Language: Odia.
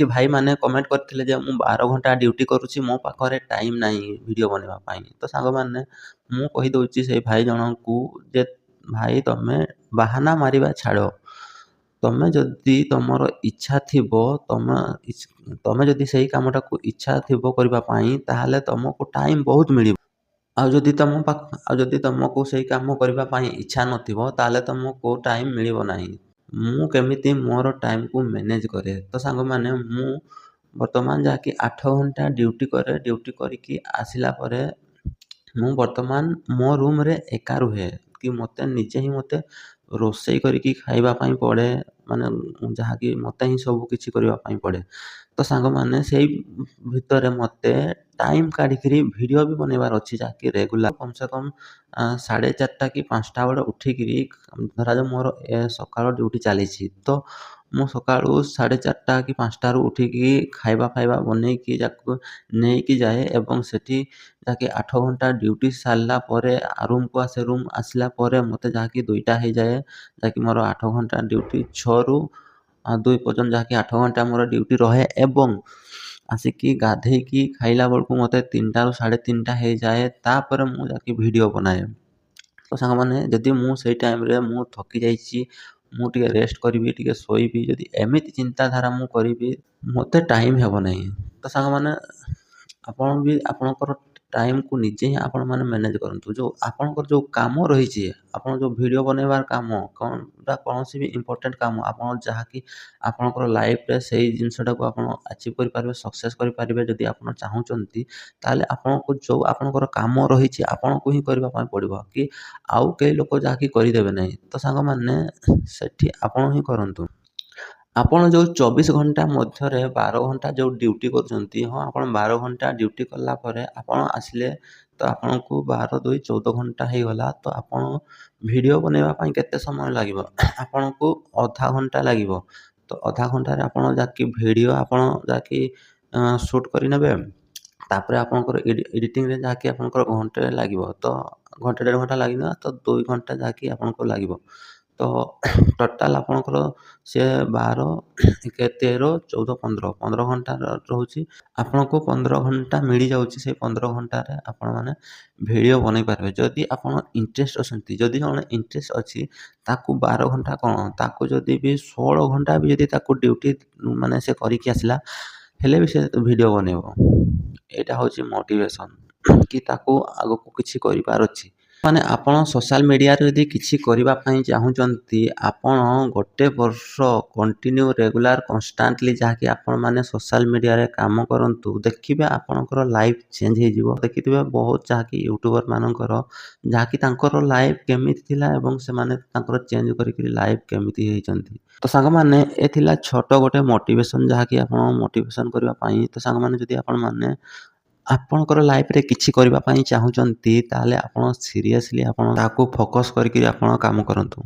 କିଛି ଭାଇମାନେ କମେଣ୍ଟ କରିଥିଲେ ଯେ ମୁଁ 12 ଘଣ୍ଟା ଡ୍ୟୁଟି କରୁଛି, ମୋ ପାଖରେ ଟାଇମ୍ ନାହିଁ ଭିଡ଼ିଓ ବନେଇବା ପାଇଁ। ତ ସାଙ୍ଗମାନେ ମୁଁ କହିଦେଉଛି ସେଇ ଭାଇ ଜଣଙ୍କୁ ଯେ ଭାଇ ତମେ ବାହାନା ମାରିବା ଛାଡ଼। ତମେ ଯଦି ତମର ଇଚ୍ଛା ଥିବ, ତମେ ଯଦି ସେଇ କାମଟାକୁ ଇଚ୍ଛା ଥିବ କରିବା ପାଇଁ, ତାହେଲେ ତମକୁ ଟାଇମ୍ ବହୁତ ମିଳିବ। ଆଉ ଯଦି ତମକୁ ସେଇ କାମ କରିବା ପାଇଁ ଇଚ୍ଛା ନଥିବ, ତାହେଲେ ତମକୁ ଟାଇମ୍ ମିଳିବ ନାହିଁ। ମୁଁ କେମିତି ମୋର ଟାଇମ୍‌କୁ ମ୍ୟାନେଜ୍ କରେ। ତ ସାଙ୍ଗମାନେ ମୁଁ ବର୍ତ୍ତମାନ ଯାହାକି 8 ଘଣ୍ଟା ଡ୍ୟୁଟି କରେ। ଡ୍ୟୁଟି କରିକି ଆସିଲା ପରେ ମୁଁ ବର୍ତ୍ତମାନ ମୋ ରୁମ୍‌ରେ ଏକା ରୁହେ କି ନିଜେ ହିଁ ରୋଷେଇ କରିକି ଖାଇବା ପାଇଁ ପଡ଼େ। ମାନେ ଯାହାକି ମୋତେ ହିଁ ସବୁ କିଛି କରିବା ପାଇଁ ପଡ଼େ। ତ ସାଙ୍ଗମାନେ ସେଇ ଭିତରେ ମୋତେ ଟାଇମ୍ କାଢ଼ିକିରି ଭିଡ଼ିଓ ବି ବନେଇବାର ଅଛି, ଯାହାକି ରେଗୁଲାର କମ୍ ସେ କମ୍ 4:30 କି 5ଟା ବେଳେ ଉଠିକିରି, ଧରାଯାଉ ମୋର ସକାଳ ଡ୍ୟୁଟି ଚାଲିଛି, ତ ମୁଁ ସକାଳୁ 4:30 କି 5ଟାରୁ ଉଠିକି ଖାଇବା ଫାଇବା ବନେଇକି ତାକୁ ନେଇକି ଯାଏ ଏବଂ ସେଠି ଯାହାକି 8 ଘଣ୍ଟା ଡ୍ୟୁଟି ସାରିଲା ପରେ ରୁମ୍‌କୁ ଆସେ। ରୁମ୍ ଆସିଲା ପରେ ମୋତେ ଯାହାକି 2ଟା ହେଇଯାଏ, ଯାହାକି ମୋର 8 ଘଣ୍ଟା ଡ୍ୟୁଟି 6ରୁ 2 ପର୍ଯ୍ୟନ୍ତ ଯାହାକି 8 ଘଣ୍ଟା ମୋର ଡ୍ୟୁଟି ରହେ ଏବଂ ଆସିକି ଗାଧେଇକି ଖାଇଲା ବେଳକୁ ମୋତେ 3ଟାରୁ 3:30 ହେଇଯାଏ। ତାପରେ ମୁଁ ଯାହାକି ଭିଡ଼ିଓ ବନାଏ। ତ ସାଙ୍ଗମାନେ ଯଦି ମୁଁ ସେଇ ଟାଇମ୍‌ରେ ମୁଁ ଥକି ଯାଇଛି, ମୁଁ ଟିକେ ରେଷ୍ଟ କରିବି, ଟିକେ ଶୋଇବି, ଯଦି ଏମିତି ଚିନ୍ତାଧାରା ମୁଁ କରିବି, ମୋତେ ଟାଇମ୍ ହେବ ନାହିଁ। ତ ସାଙ୍ଗମାନେ ଆପଣ ବି ଆପଣଙ୍କର ଟାଇମ୍‌କୁ ନିଜେ ହିଁ ଆପଣମାନେ ମ୍ୟାନେଜ୍ କରନ୍ତୁ। ଆପଣଙ୍କର ଯେଉଁ କାମ ରହିଛି, ଆପଣ ଯେଉଁ ଭିଡ଼ିଓ ବନେଇବାର କାମ ବା କୌଣସି ବି ଇମ୍ପୋର୍ଟାଣ୍ଟ କାମ, ଆପଣ ଯାହାକି ଆପଣଙ୍କର ଲାଇଫ୍‌ରେ ସେଇ ଜିନିଷଟାକୁ ଆପଣ ଆଚିଭ୍ କରିପାରିବେ, ସକ୍ସେସ୍ କରିପାରିବେ ଯଦି ଆପଣ ଚାହୁଁଛନ୍ତି, ତାହେଲେ ଆପଣଙ୍କର କାମ ରହିଛି ଆପଣଙ୍କୁ ହିଁ କରିବା ପାଇଁ ପଡ଼ିବ କି ଆଉ କେହି ଲୋକ ଯାହାକି କରିଦେବେ ନାହିଁ। ତ ସାଙ୍ଗମାନେ ସେଠି ଆପଣ ହିଁ କରନ୍ତୁ। ଆପଣ ଯେଉଁ 24 ଘଣ୍ଟା ମଧ୍ୟରେ 12 ଘଣ୍ଟା ଯେଉଁ ଡ୍ୟୁଟି କରୁଛନ୍ତି, ହଁ ଆପଣ 12 ଘଣ୍ଟା ଡ୍ୟୁଟି କଲା ପରେ ଆପଣ ଆସିଲେ, ତ ଆପଣଙ୍କୁ 12 2 14 ଘଣ୍ଟା ହେଇଗଲା। ତ ଆପଣ ଭିଡ଼ିଓ ବନେଇବା ପାଇଁ କେତେ ସମୟ ଲାଗିବ? ଆପଣଙ୍କୁ ଅଧା ଘଣ୍ଟା ଲାଗିବ। ତ ଅଧା ଘଣ୍ଟାରେ ଆପଣ ଯାହାକି ଭିଡ଼ିଓ ଯାହାକି ସୁଟ୍ କରିନେବେ। ତାପରେ ଆପଣଙ୍କର ଏଡ଼ିଟିଂରେ ଯାହାକି ଆପଣଙ୍କର ଘଣ୍ଟେ ଲାଗିବ। ତ ଘଣ୍ଟେ 1.5 ଘଣ୍ଟା ଲାଗିଲା, ତ 2 ଘଣ୍ଟା ଯାହାକି ଆପଣଙ୍କୁ ଲାଗିବ। ତ ଟୋଟାଲ୍ ଆପଣଙ୍କର ସେ 12 1 13 14 15 ଘଣ୍ଟା ରହୁଛି। ଆପଣଙ୍କୁ 15 ଘଣ୍ଟା ମିଳିଯାଉଛି। ସେଇ 15 ଘଣ୍ଟାରେ ଆପଣମାନେ ଭିଡ଼ିଓ ବନେଇ ପାରିବେ। ଯଦି ଆପଣ ଇଣ୍ଟରେଷ୍ଟ ଅଛନ୍ତି, ଯଦି ଜଣେ ଇଣ୍ଟରେଷ୍ଟ ଅଛି, ତାକୁ 12 ଘଣ୍ଟା କ'ଣ, ତାକୁ ଯଦି ବି 16 ଘଣ୍ଟା ବି ଯଦି ତାକୁ ଡ୍ୟୁଟି ମାନେ ସେ କରିକି ଆସିଲା, ହେଲେ ବି ସେ ଭିଡ଼ିଓ ବନେଇବ। ଏଇଟା ହେଉଛି ମୋଟିଭେସନ୍ କି ତାକୁ ଆଗକୁ କିଛି କରିବାର ଅଛି। ମାନେ ଆପଣ ସୋସିଆଲ ମିଡ଼ିଆରେ ଯଦି କିଛି କରିବା ପାଇଁ ଚାହୁଁଛନ୍ତି, ଆପଣ 1 ବର୍ଷ କଣ୍ଟିନ୍ୟୁ ରେଗୁଲାର କନଷ୍ଟାଣ୍ଟଲି ଯାହାକି ଆପଣମାନେ ସୋସିଆଲ ମିଡ଼ିଆରେ କାମ କରନ୍ତୁ, ଦେଖିବେ ଆପଣଙ୍କର ଲାଇଫ୍ ଚେଞ୍ଜ ହେଇଯିବ। ଦେଖିଥିବେ ବହୁତ ଯାହାକି ୟୁଟ୍ୟୁବରମାନଙ୍କର ଯାହାକି ତାଙ୍କର ଲାଇଫ୍ କେମିତି ଥିଲା ଏବଂ ସେମାନେ ତାଙ୍କର ଚେଞ୍ଜ କରିକିରି ଲାଇଫ୍ କେମିତି ହେଇଛନ୍ତି। ତ ସାଙ୍ଗମାନେ ଏ ଥିଲା ଛୋଟ ଗୋଟେ ମୋଟିଭେସନ୍, ଯାହାକି ଆପଣ ମୋଟିଭେସନ୍ କରିବା ପାଇଁ। ତ ସାଙ୍ଗମାନେ ଯଦି ଆପଣମାନେ ଆପଣଙ୍କର ଲାଇଫ୍‌ରେ କିଛି କରିବା ପାଇଁ ଚାହୁଁଛନ୍ତି, ତାହେଲେ ଆପଣ ସିରିୟସଲି ଆପଣ ତାକୁ ଫୋକସ୍ କରିକି ଆପଣ କାମ କରନ୍ତୁ।